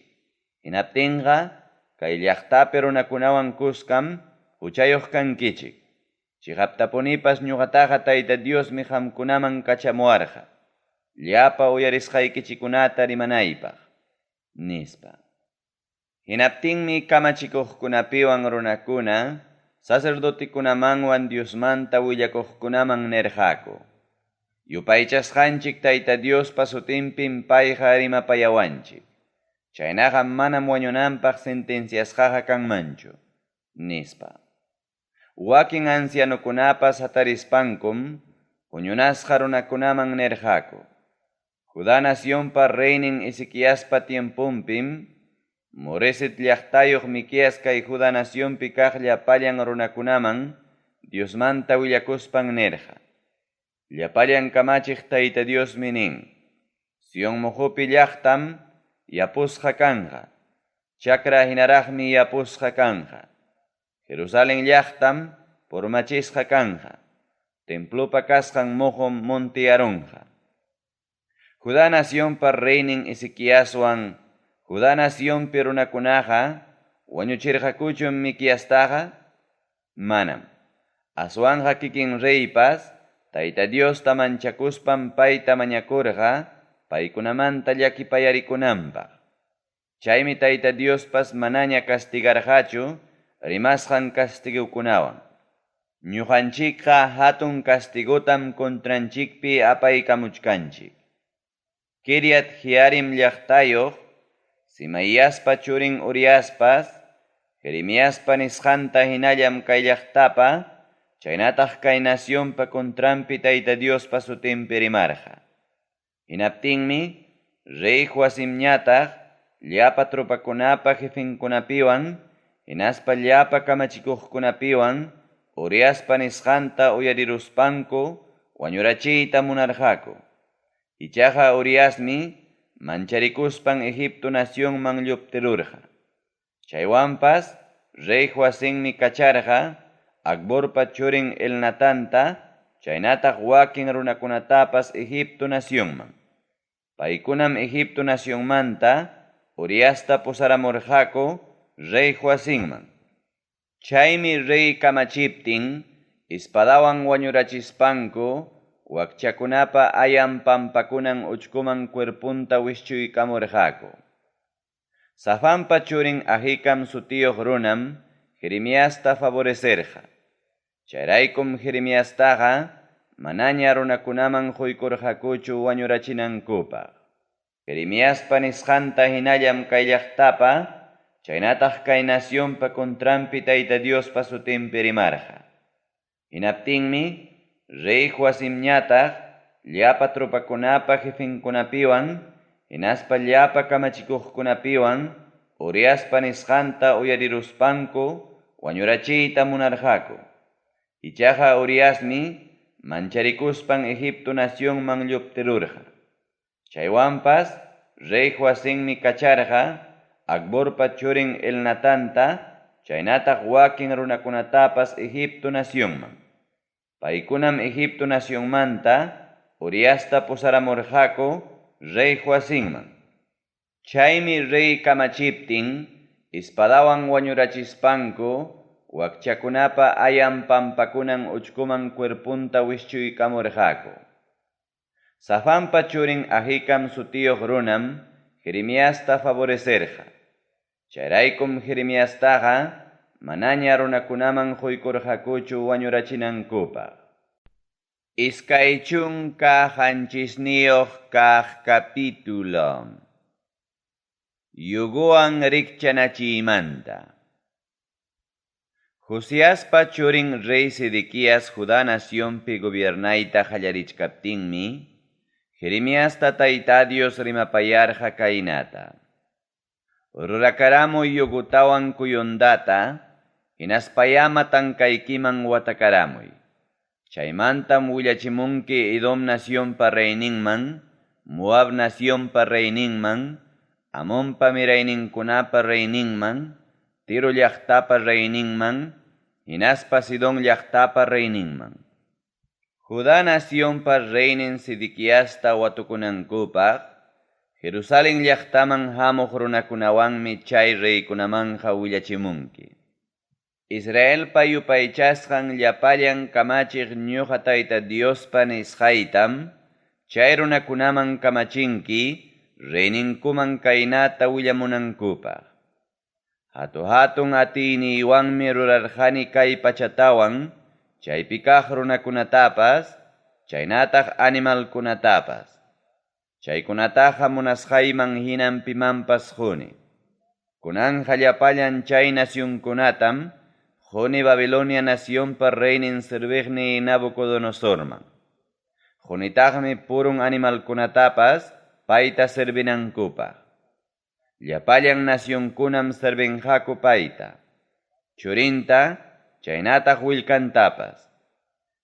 Speaker 1: Hinaptinqa kay llaqtapi runakunawan kuskam huchayuq kankichik. Chihaptapunipas ñuqataqa Tayta Diosmi qamkunaman kachamuarqa. Llapa uyarisqaykichikunata rimanaypaq, nispa. Hinaptinmi kamachikuqkunapiwan runakuna, sacerdotikunamanwan Diosmanta willakuqkunaman nerqaku. Yupaychasqanchik Tayta Diospa sutinpim payqa rimapayawanchik. Chaynaqa manam wañunanpaq sentenciasqaqa kanmanchu, nispa. Wakin ancianukunapas hatarispankum, huñunasqa runakunaman nerqaku. Judá naciónpa reinin Ezequiaspa tiempumpim, Moreset llaqtayuq Miqueas kay Judá naciónpi kaq llapallan runakunaman Diosmanta willakuspan nerja. Llapallan kamachiq Tayta Diosmi nin: Sion muhupi llaqtam yapusqa kanja, chakra hinaraqmi yapusqa kanja. Jerusalén llaqtam pormachisqa kanja, templopa kasqan muhum monte arunja. Judá naciónpa reinin Ezequiaswan Judá naciónpi runakunaqa wañuchirqakuchun Miqueastaqa? Manam. Aswanja kikin reypas Tayta Diosta manchakuspan payta mañakurqa paykunamanta llakipayarikunanpaq. Chaymi Tayta Diospas manaña castigarqachu rimasqan castigukunawan. Ñuqanchikqa hatun castigutam contranchikpi apaykamuchkanchik. Kiriat Jearim llaqtayuq Simaíaspa churin Uriaspas, Jeremiaspa nisqanta hinallam kay llaqtapa, chaynataq kay naciónpa contrampi Tayta Diospa sutinpi rimarqa. Hinaptinmi, rey Joacimñataq, llapa tropakunapa jefinkunapiwan, hinaspa llapa kamachikuqkunapiwan, Uriaspa nisqanta uyariruspanku, wañurachiyta munarqaku. Ichaqa Uriasmi, mancharikuspan Egipto naciónman lluptirurqa. Chaywanpas, rey Joacimmi kacharqa, Akborpa churin Elnatanta, chaynataq wakin runakunatapas Egipto naciónman. Paykunam Egipto naciónmanta, Uriasta pusaramurqaku, rey Joacimman. Chaymi rey kamachiptin, ispadawan wañurachispanku, wakchakunapa ayan pampakunan uchkuman cuerpunta wischuykamurqaku. Safanpa churin Ahikam sutiyuq runam Jeremiasta favorecerqa. Chayraykum Jeremiastaqa manaña runakunaman quykurqakuchu wañurachinankupaq. Jeremiaspa nisqanta hinallam kay llaqtapa, chaynataq kay naciónpa contrampi Tayta Diospa sutinpi rimarqa. Hinaptinmi, rey Joacimñataq, llapa tropakunapa jefinkunapiwan, hinaspa llapa kamachikuqkunapiwan, Uriaspa nisqanta uyariruspanku, wañurachiyta munarqaku. Ichaqa Uriasmi, mancharikuspan Egipto naciónman lluptirurqa. Chaywanpas, rey Joacimmi kacharqa, Akborpa churin Elnatanta, chaynataq wakin runakunatapas Egipto naciónman. Paykunam Egipto naciónmanta, Uriasta pusaramurqaku, rey Joacimman. Chaymi rey kamachiptin, ispadawan wañurachispanku, wakchakunapa ayan pampakunan uchkuman cuerpunta wischuykamurqaku. Safanpa churin Ahikam sutiyuq runam, Jeremiasta favorecerqa. Chayraykum Jeremiastaqa, manaña runakunaman quykurqakuchu wañurachinankupaq. Iskaychun kaq hanchisniyuq kaq capítulo. Yuguan rikchanachiymanta. Josiaspa churin rey Sedequias Judá naciónpi gobiernayta qallarichkaptinmi, Jeremiasta Tayta Dios rimapayarqa kaynata. Rurakaramuy yugutawan kuyundata, hinaspayama tankaykiman watakaramuy. Chaymantam willachimunki Edom naciónpa reyninman, Moab naciónpa reyninman, Amonpa mirayninkunapa reyninman, Tiro llaqtapa reyninman, hinaspa Sidón llaqtapa reyninman. Judá naciónpa reynin Sedequiasta watukunankupaq, Jerusalén llaqtaman hamuq runakunawanmi chay reykunamanqa willachimunki. Israelpa yupaychasqan llapallan kamachiq ñuqa Tayta Diospa nisqaytam, chay runakunaman kamachinki, reyninkuman kaynata willamunankupaq. Hatun atiyniwanmi rurarqani kay pachatawan, chaypi kaq runakunatapas, chaynataq animalkunatapas. Chaykunataqa munasqayman hinan pimanpas quni. Kunanja llapallan chay naciónkunatam, quni Babilonia naciónpa reynin sirviqni Nabucodonosorman. Qunitaqmi purun animalkunatapas, paita servinankupa. Llapallan nacionkunam servinhaku paita. Churinta, chaynataq willkantapas.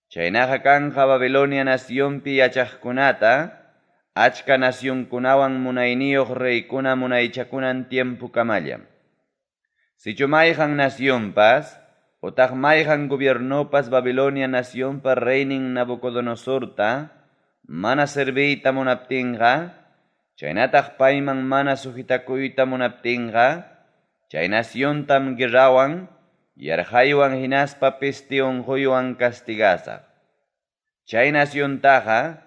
Speaker 1: Chaynaqa kanja Babilonia nacionpi yachaqkunata, achka nacionkunawan munayniyuq reykuna munaychakunan tiempo kamallam. Sichu mayqan nacionpas, utaq mayqan gobiernopas Babilonia nacionpa reinin Nabucodonosorta, mana servita munaptinqa, chaynataq payman mana sujitakuyta munaptinqa, chay naciontam guerrawan, yarhaywan hinaspa pesti unquywan castigasaq. Chay naciontaqa,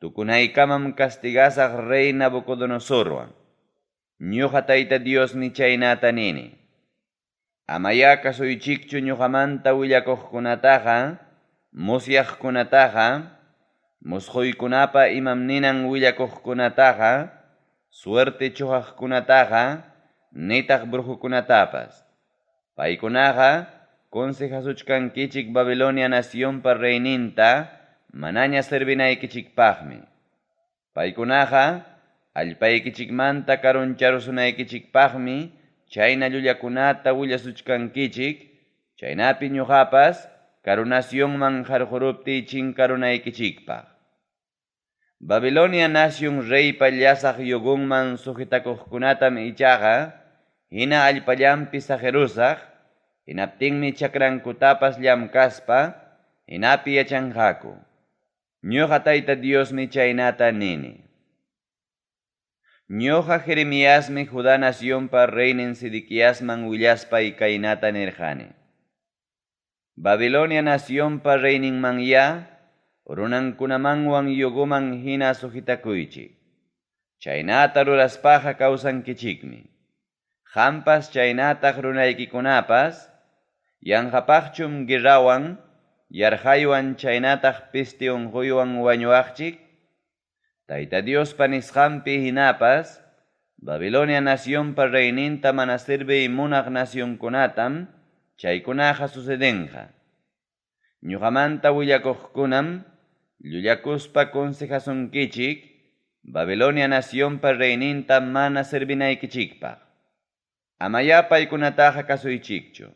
Speaker 1: tukunaykamam castigasaq rey Nabucodonosorwan. Ñuqa Tayta Dios ni chaynata nini. Amaya kasuychikchu ñuqamanta willakuqkunataqa, musyaqkunataqa, musquykunapa imam ninan willakuqkunataqa, suerte chuqaqkunataqa, nitaq brujukunatapas. Paykunaqa, consejasuchkankichik Babilonia nacionpa reyninta, manaña servinaykichikpaqmi. Paykunaqa, allpaykichikmanta karuncharusunaykichikpaqmi, chayna llullakunata willasuchkankichik, chaynapi ñuqapas, karunacionman harquruptiy chinkarunaykichikpaq. Babilonia nación reypa llasaq yugunman sujitakuqkunatam ichaqa, hina allpallampi sajerusaq, hinaptinmi chakrankutapas llamkaspa, hinapi yachanqaku. Ñuqa Tayta Diosmi chaynata nini. Ñuqa Jeremiasmi Judá nacionpa reinin Sidiquiasman willaspay kaynata nirqani. Babilonia nacionpa reininman ya, runankunamanwan yuguman hina sujitakuychik. Chaynata ruraspaqa kawsankichikmi. Hampas chaynataq runaykikunapas, yanqapaqchum guerrawan, yarhaywan chaynataq pisti unquywan wañuaqchik, Tayta Diospa nisqanpi hinapas, Babilonia nacionpa reyninta mana sirviy munaq nacionkunatam, chaykunaqa sucedenqa. Ñuqamanta willakuqkunam, llullakuspa consejasunkichik, Babilonia nacionpa reyninta mana servinaykichikpaq. Amaya paykunataqa kasuychikchu.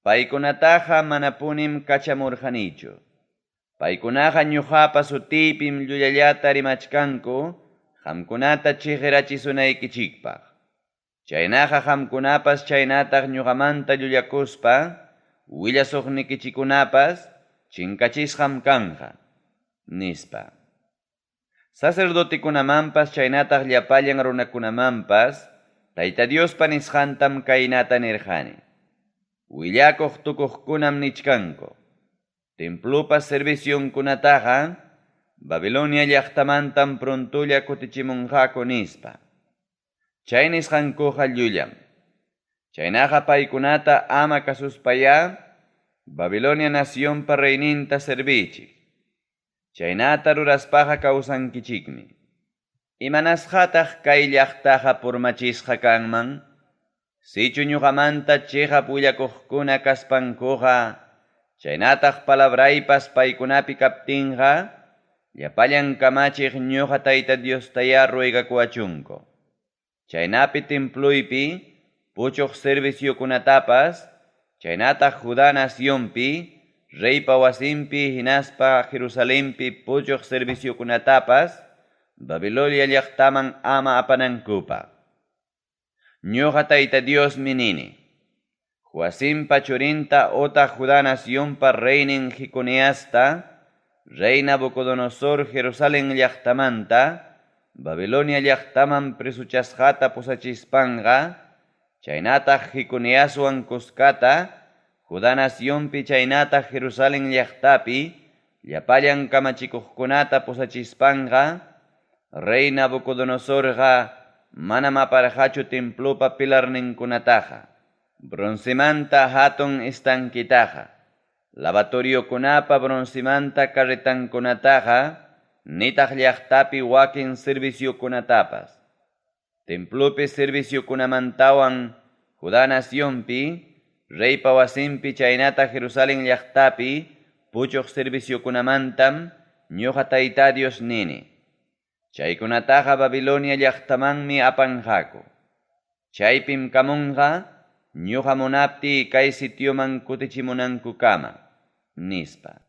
Speaker 1: Paykunataqa manapunim kachamurqanichu. Paykunaqa ñuqapa sutiypim llulallata rimachkanku, qamkunata chiqirachisunaykichikpaq. Chaynaqa qamkunapas chaynataq ñuqamanta llullakuspa, willasuqnikichikunapas chinkachisqam kanja, nispa. Sacerdotikunamanpas chaynataq llapallan runakunamanpas, Tayta Diospa nisqantam kaynata nirqani. Willakuq tukuqkunam nichkanku. Templupas servicionkunataqa, Babilonia llaqtamantam prontulla kutichimunqaku nispa. Chay nisqankuqa llullam. Chaynaqa paykunata ama kasuspaya, Babilonia nacionpa reyninta servichik. Chaynata ruraspaqa kawsankichikmi. Imanasqataq kay llaqtaqa purmachisqa kanman, sichu ñuqamanta chiqap willakuqkuna kaspankuqa, chaynataq palabraypas paykunapi kaptinqa, llapallan kamachiq ñuqa Tayta Diostaya ruegakuachunku. Chaynapi templuypi, puchuq serviciokunatapas, chaynataq Judá nacionpi, reypa wasinpi hinaspa Jerusalempi puchuq serviciokunatapas, Babilonia llaqtaman ama apanankupa. Ñuqa Tayta Diosmi nini. Joacimpa churinta ota Judá nacionpa reinin Jeconiasta, rey Nabucodonosor Jerusalén llaqtamanta, Babilonia llaqtaman presuchasqata pusachispanqa, chaynataq Jeconiaswan kuskata, Judá nacionpi chaynataq Jerusalén llaqtapi, llapallan kamachikuqkunata pusachispanqa, rey Nabucodonosorqa manam aparqachu templupa pilarninkunataqa, bronzemanta hatun estanquitaqa, lavatoriokunapa bronzemanta carretankunataqa, nitaq llaqtapi wakin serviciokunatapas. Templupi serviciokunamantawan Judá nacionpi, reypa wasinpi chaynataq Jerusalén llaqtapi, puchuq serviciokunamantam ñuqa Tayta Dios nini. Chaykunataqa Babilonia llaqtamanmi apanqaku. Chaypim kamunqa ñuqa munapti kay sitioman kutichimunanku kama, nispa.